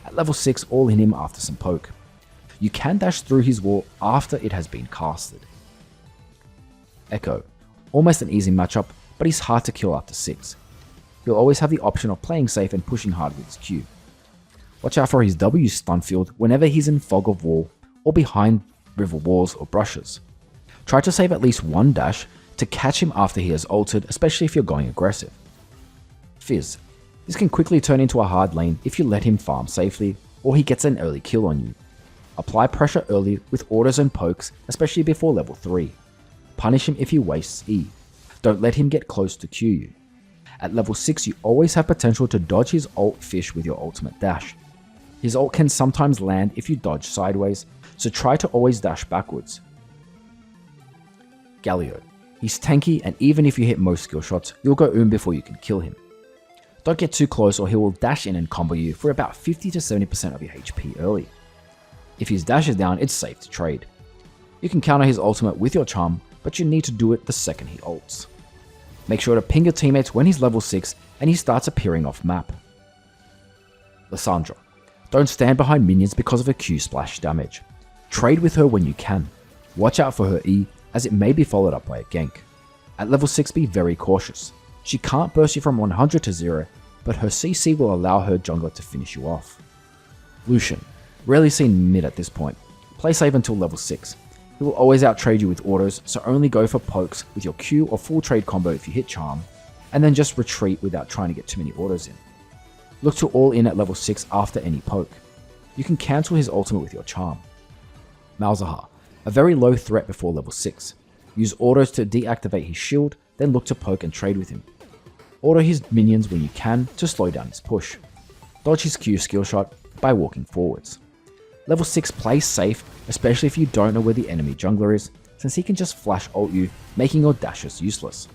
At level 6, all in him after some poke. You can dash through his wall after it has been casted. Echo. Almost an easy matchup, but he's hard to kill after 6. He'll always have the option of playing safe and pushing hard with his Q. Watch out for his W stun field whenever he's in fog of war or behind river walls or brushes. Try to save at least one dash to catch him after he has ulted, especially if you're going aggressive. Fizz. This can quickly turn into a hard lane if you let him farm safely or he gets an early kill on you. Apply pressure early with autos and pokes, especially before level 3. Punish him if he wastes E. Don't let him get close to Q you. At level 6 you always have potential to dodge his ult fish with your ultimate dash. His ult can sometimes land if you dodge sideways, so try to always dash backwards. Galio. He's tanky and even if you hit most skill shots, you'll go before you can kill him. Don't get too close or he will dash in and combo you for about 50 to 70% of your HP early. If his dash is down, it's safe to trade. You can counter his ultimate with your charm, but you need to do it the second he ults. Make sure to ping your teammates when he's level 6 and he starts appearing off map. Lissandra. Don't stand behind minions because of her Q splash damage. Trade with her when you can. Watch out for her E, as it may be followed up by a gank. At level 6 be very cautious. She can't burst you from 100 to 0, but her CC will allow her jungler to finish you off. Lucian. Rarely seen mid at this point. Play safe until level 6. He will always outtrade you with autos, so only go for pokes with your Q or full trade combo if you hit charm, and then just retreat without trying to get too many autos in. Look to all in at level 6 after any poke. You can cancel his ultimate with your charm. Malzahar. A very low threat before level 6. Use autos to deactivate his shield, then look to poke and trade with him. Auto his minions when you can to slow down his push. Dodge his Q skill shot by walking forwards. Level 6 play safe, especially if you don't know where the enemy jungler is, since he can just flash ult you, making your dashes useless.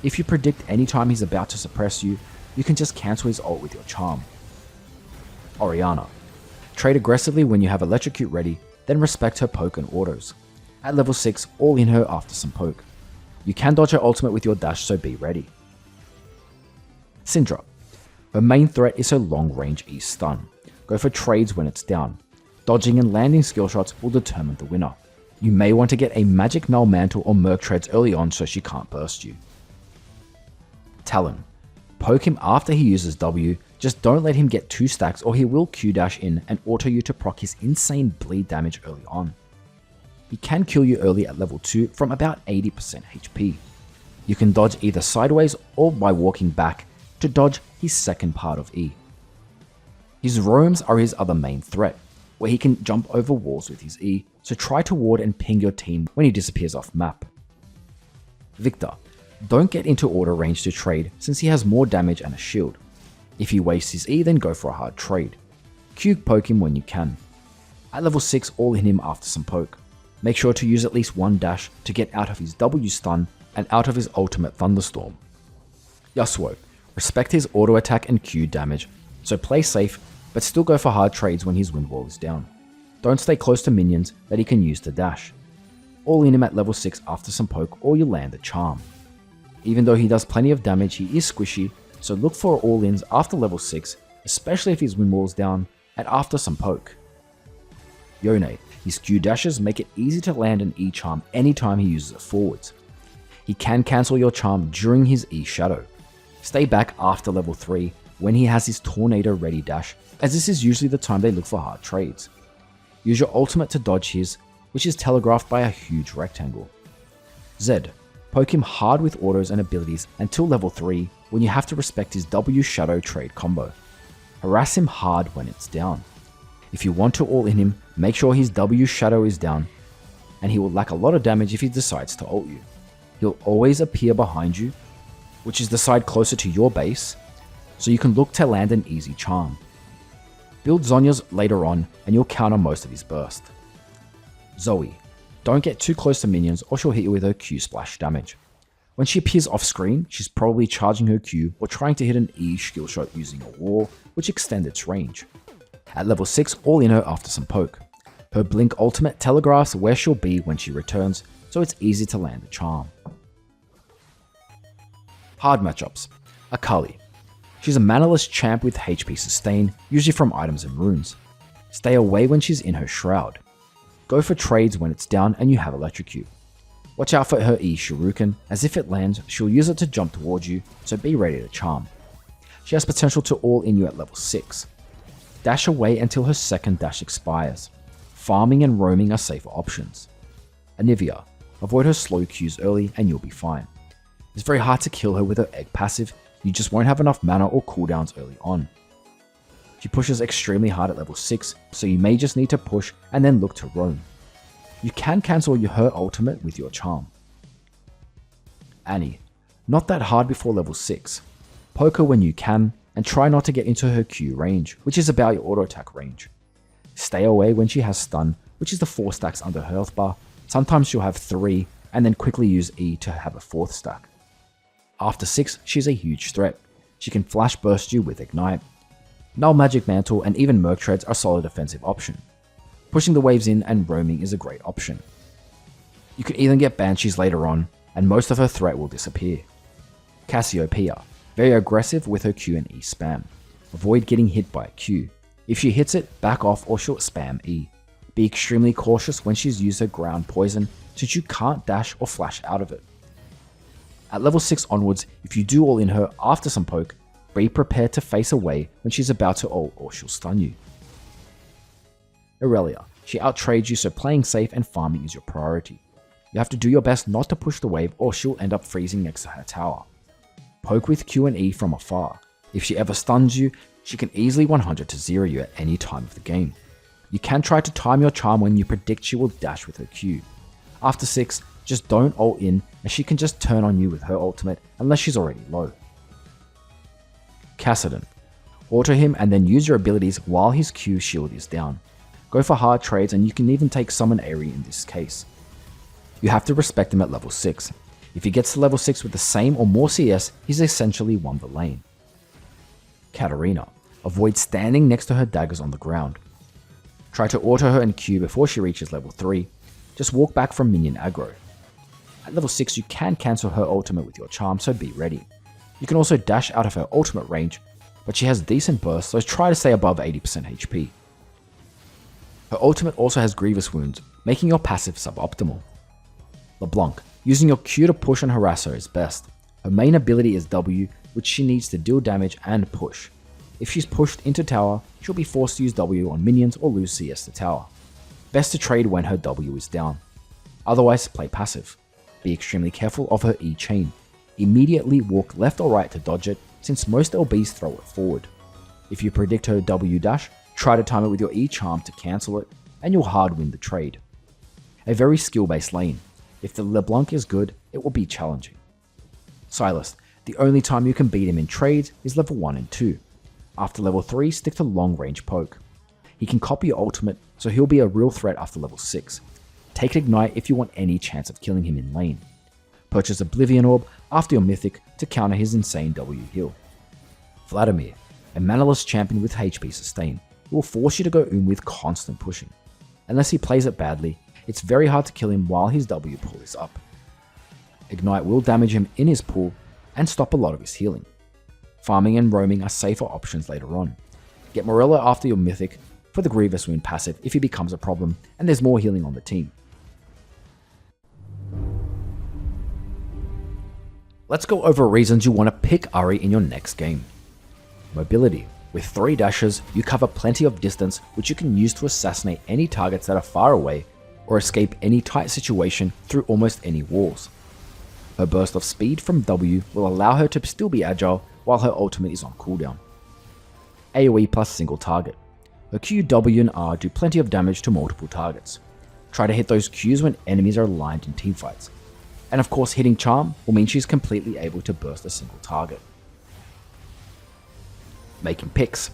If you predict any time he's about to suppress you, you can just cancel his ult with your charm. Orianna. Trade aggressively when you have Electrocute ready, then respect her poke and autos. At level 6, all in her after some poke. You can dodge her ultimate with your dash, so be ready. Syndra. Her main threat is her long range E stun. Go for trades when it's down. Dodging and landing skill shots will determine the winner. You may want to get a Magic Null Mantle or Merc Treads early on so she can't burst you. Talon. Poke him after he uses W, just don't let him get 2 stacks or he will Q dash in and auto you to proc his insane bleed damage early on. He can kill you early at level 2 from about 80% HP. You can dodge either sideways or by walking back to dodge his second part of E. His roams are his other main threat, where he can jump over walls with his E, so try to ward and ping your team when he disappears off map. Victor. Don't get into auto range to trade since he has more damage and a shield. If he wastes his E, then go for a hard trade. Q poke him when you can. At level 6, all in him after some poke. Make sure to use at least one dash to get out of his W stun and out of his ultimate thunderstorm. Yasuo. Respect his auto attack and Q damage, so play safe but still go for hard trades when his wind wall is down. Don't stay close to minions that he can use to dash. All in him at level 6 after some poke or you land a charm. Even though he does plenty of damage, he is squishy, so look for all-ins after level 6, especially if his wind wall is down and after some poke. Yone. His Q dashes make it easy to land an E charm anytime he uses it forwards. He can cancel your charm during his E shadow. Stay back after level 3 when he has his Tornado ready dash, as this is usually the time they look for hard trades. Use your ultimate to dodge his, which is telegraphed by a huge rectangle. Zed. Poke him hard with autos and abilities until level 3 when you have to respect his W shadow trade combo. Harass him hard when it's down. If you want to all in him, make sure his W shadow is down, and he will lack a lot of damage if he decides to ult you. He'll always appear behind you, which is the side closer to your base, so you can look to land an easy charm. Build Zhonya's later on and you'll counter most of his burst. Zoe. Don't get too close to minions or she'll hit you with her Q splash damage. When she appears off screen, she's probably charging her Q or trying to hit an E skill shot using a wall, which extends its range. At level 6, all in her after some poke. Her blink ultimate telegraphs where she'll be when she returns, so it's easy to land a charm. Hard matchups. Akali. She's a manaless champ with HP sustain, usually from items and runes. Stay away when she's in her shroud. Go for trades when it's down and you have Electrocute. Watch out for her E Shuriken, as if it lands, she'll use it to jump towards you, so be ready to charm. She has potential to all in you at level 6. Dash away until her second dash expires. Farming and roaming are safer options. Anivia. Avoid her slow Qs early and you'll be fine. It's very hard to kill her with her egg passive, you just won't have enough mana or cooldowns early on. She pushes extremely hard at level 6, so you may just need to push and then look to roam. You can cancel her ultimate with your charm. Annie. Not that hard before level 6. Poke her when you can, and try not to get into her Q range, which is about your auto attack range. Stay away when she has stun, which is the 4 stacks under her health bar. Sometimes she'll have 3, and then quickly use E to have a 4th stack. After 6, she's a huge threat. She can flash burst you with Ignite. Null Magic Mantle and even Merc Treads are a solid defensive option. pushing the waves in and roaming is a great option. You can even get Banshees later on, and most of her threat will disappear. Cassiopeia, very aggressive with her Q and E spam. Avoid getting hit by a Q. If she hits it, back off or she'll spam E. Be extremely cautious when she's used her ground poison, since you can't dash or flash out of it. At level 6 onwards, if you do all in her after some poke, be prepared to face away when she's about to ult or she'll stun you. Aurelia, she outtrades you, so playing safe and farming is your priority. You have to do your best not to push the wave or she'll end up freezing next to her tower. Poke with Q and E from afar. If she ever stuns you, she can easily 100 to 0 you at any time of the game. You can try to time your charm when you predict she will dash with her Q. After 6, just don't ult in and she can just turn on you with her ultimate unless she's already low. Kassadin. Auto him and then use your abilities while his Q shield is down. Go for hard trades and you can even take summon Aery in this case. You have to respect him at level 6. If he gets to level 6 with the same or more CS, he's essentially won the lane. Katarina. Avoid standing next to her daggers on the ground. Try to auto her and Q before she reaches level 3. Just walk back from minion aggro. At level 6 you can cancel her ultimate with your charm, so be ready. You can also dash out of her ultimate range, but she has decent burst, so try to stay above 80% HP. Her ultimate also has grievous wounds, making your passive suboptimal. LeBlanc. Using your Q to push and harass her is best. Her main ability is W, which she needs to deal damage and push. If she's pushed into tower, she'll be forced to use W on minions or lose CS to tower. Best to trade when her W is down. Otherwise, play passive. Be extremely careful of her E chain. Immediately walk left or right to dodge it, since most LBs throw it forward. If you predict her W dash, try to time it with your E charm to cancel it, and you'll hard win the trade. A very skill based lane. If the LeBlanc is good, it will be challenging. Sylas. The only time you can beat him in trades is level 1 and 2. After level 3, stick to long range poke. He can copy your ultimate, so he'll be a real threat after level 6. Take Ignite if you want any chance of killing him in lane. Purchase Oblivion Orb after your Mythic to counter his insane W heal. Vladimir, a manaless champion with HP sustain, who will force you to go with constant pushing. Unless he plays it badly, it's very hard to kill him while his W pool is up. Ignite will damage him in his pool and stop a lot of his healing. Farming and roaming are safer options later on. Get Morello after your Mythic for the Grievous Wound passive if he becomes a problem and there's more healing on the team. Let's go over reasons you want to pick Ahri in your next game. Mobility. With 3 dashes, you cover plenty of distance which you can use to assassinate any targets that are far away or escape any tight situation through almost any walls. Her burst of speed from W will allow her to still be agile while her ultimate is on cooldown. AoE plus single target. Her Q, W and R do plenty of damage to multiple targets. Try to hit those Qs when enemies are aligned in teamfights. And of course hitting Charm will mean she's completely able to burst a single target. Making picks.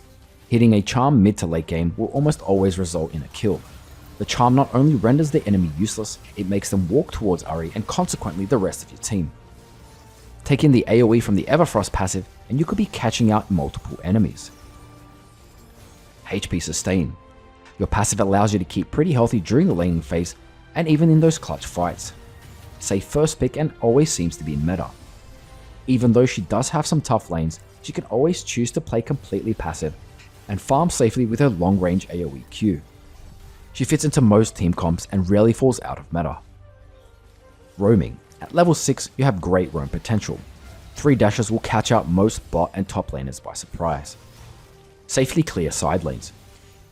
Hitting a Charm mid to late game will almost always result in a kill. The Charm not only renders the enemy useless, it makes them walk towards Ahri and consequently the rest of your team. Take in the AoE from the Everfrost passive and you could be catching out multiple enemies. HP sustain. Your passive allows you to keep pretty healthy during the laning phase and even in those clutch fights. Safe first pick and always seems to be in meta. Even though she does have some tough lanes, she can always choose to play completely passive and farm safely with her long range AoE Q. She fits into most team comps and rarely falls out of meta. Roaming. At level 6 you have great roam potential. 3 dashes will catch out most bot and top laners by surprise. Safely clear side lanes.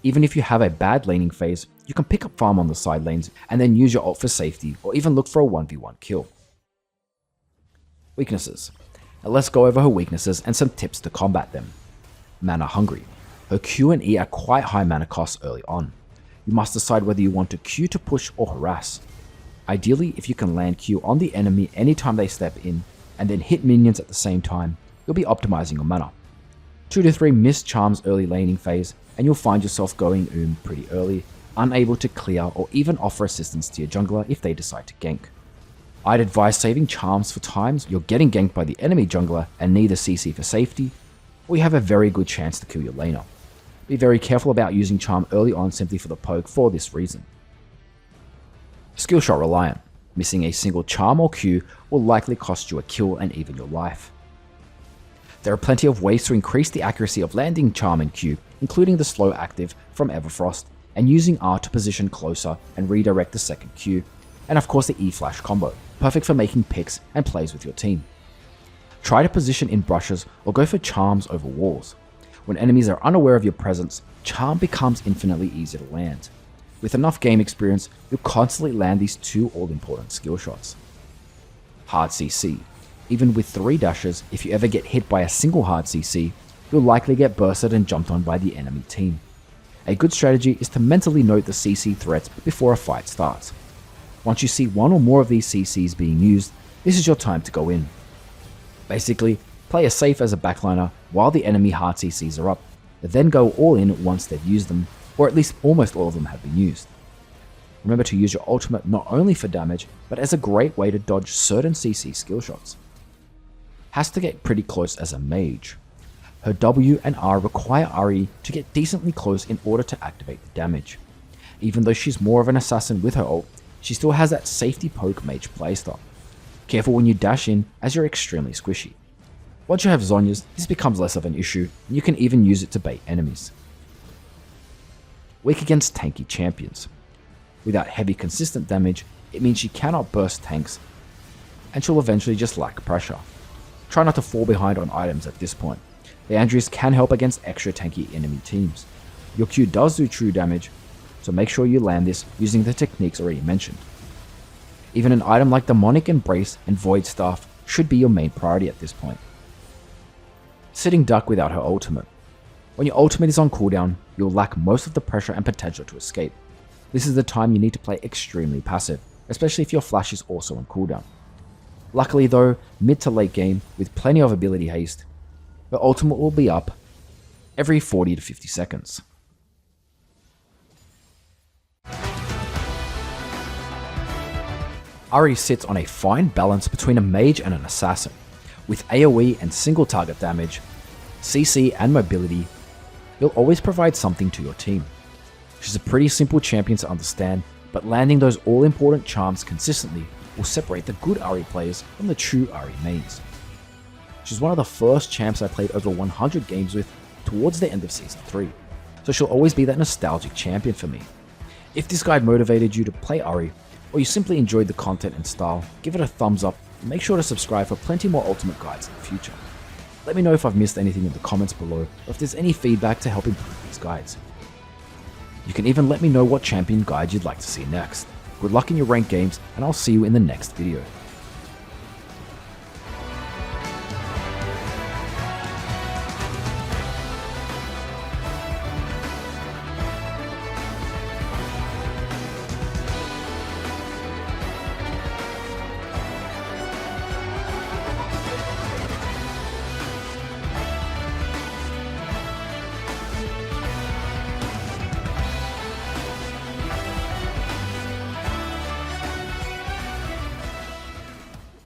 Even if you have a bad laning phase, you can pick up farm on the side lanes and then use your ult for safety or even look for a 1v1 kill. Weaknesses. Now let's go over her weaknesses and some tips to combat them. Mana hungry. Her Q and E are quite high mana costs early on. You must decide whether you want to Q to push or harass. Ideally, if you can land Q on the enemy anytime they step in, and then hit minions at the same time, you'll be optimizing your mana. 2 to 3 missed charms early laning phase, and you'll find yourself going pretty early, unable to clear or even offer assistance to your jungler if they decide to gank. I'd advise saving charms for times you're getting ganked by the enemy jungler and need a CC for safety, or you have a very good chance to kill your laner. Be very careful about using Charm early on simply for the poke for this reason. Skillshot reliant. Missing a single Charm or Q will likely cost you a kill and even your life. There are plenty of ways to increase the accuracy of landing Charm and Q, including the slow active from Everfrost, and using R to position closer and redirect the second Q, and of course the E-Flash combo, perfect for making picks and plays with your team. Try to position in brushes or go for charms over walls. When enemies are unaware of your presence, Charm becomes infinitely easier to land. With enough game experience, you'll constantly land these two all-important skill shots. Hard CC. Even with 3 dashes, if you ever get hit by a single hard CC, you'll likely get bursted and jumped on by the enemy team. A good strategy is to mentally note the CC threats before a fight starts. Once you see one or more of these CCs being used, this is your time to go in. Basically, play it safe as a backliner while the enemy hard CCs are up, but then go all in once they've used them, or at least almost all of them have been used. Remember to use your ultimate not only for damage, but as a great way to dodge certain CC skill shots. Has to get pretty close as a mage. Her W and R require Ahri to get decently close in order to activate the damage. Even though she's more of an assassin with her ult, she still has that safety poke mage playstyle. Careful when you dash in, as you're extremely squishy. Once you have Zhonyas, this becomes less of an issue, and you can even use it to bait enemies. Weak against tanky champions. Without heavy consistent damage, it means she cannot burst tanks, and she'll eventually just lack pressure. Try not to fall behind on items at this point. Liandry can help against extra tanky enemy teams. Your Q does do true damage, so make sure you land this using the techniques already mentioned. Even an item like Demonic Embrace and Void Staff should be your main priority at this point. Sitting duck without her ultimate. When your ultimate is on cooldown, you'll lack most of the pressure and potential to escape. This is the time you need to play extremely passive, especially if your flash is also on cooldown. Luckily though, mid to late game, with plenty of ability haste, the ultimate will be up every 40 to 50 seconds. Ahri sits on a fine balance between a mage and an assassin. With AoE and single target damage, CC and mobility, you'll always provide something to your team. She's a pretty simple champion to understand, but landing those all-important charms consistently will separate the good Ahri players from the true Ahri mains. She's one of the first champs I played over 100 games with towards the end of Season 3, so she'll always be that nostalgic champion for me. If this guide motivated you to play Ahri, or you simply enjoyed the content and style, give it a thumbs up and make sure to subscribe for plenty more ultimate guides in the future. Let me know if I've missed anything in the comments below, or if there's any feedback to help improve these guides. You can even let me know what champion guide you'd like to see next. Good luck in your ranked games, and I'll see you in the next video.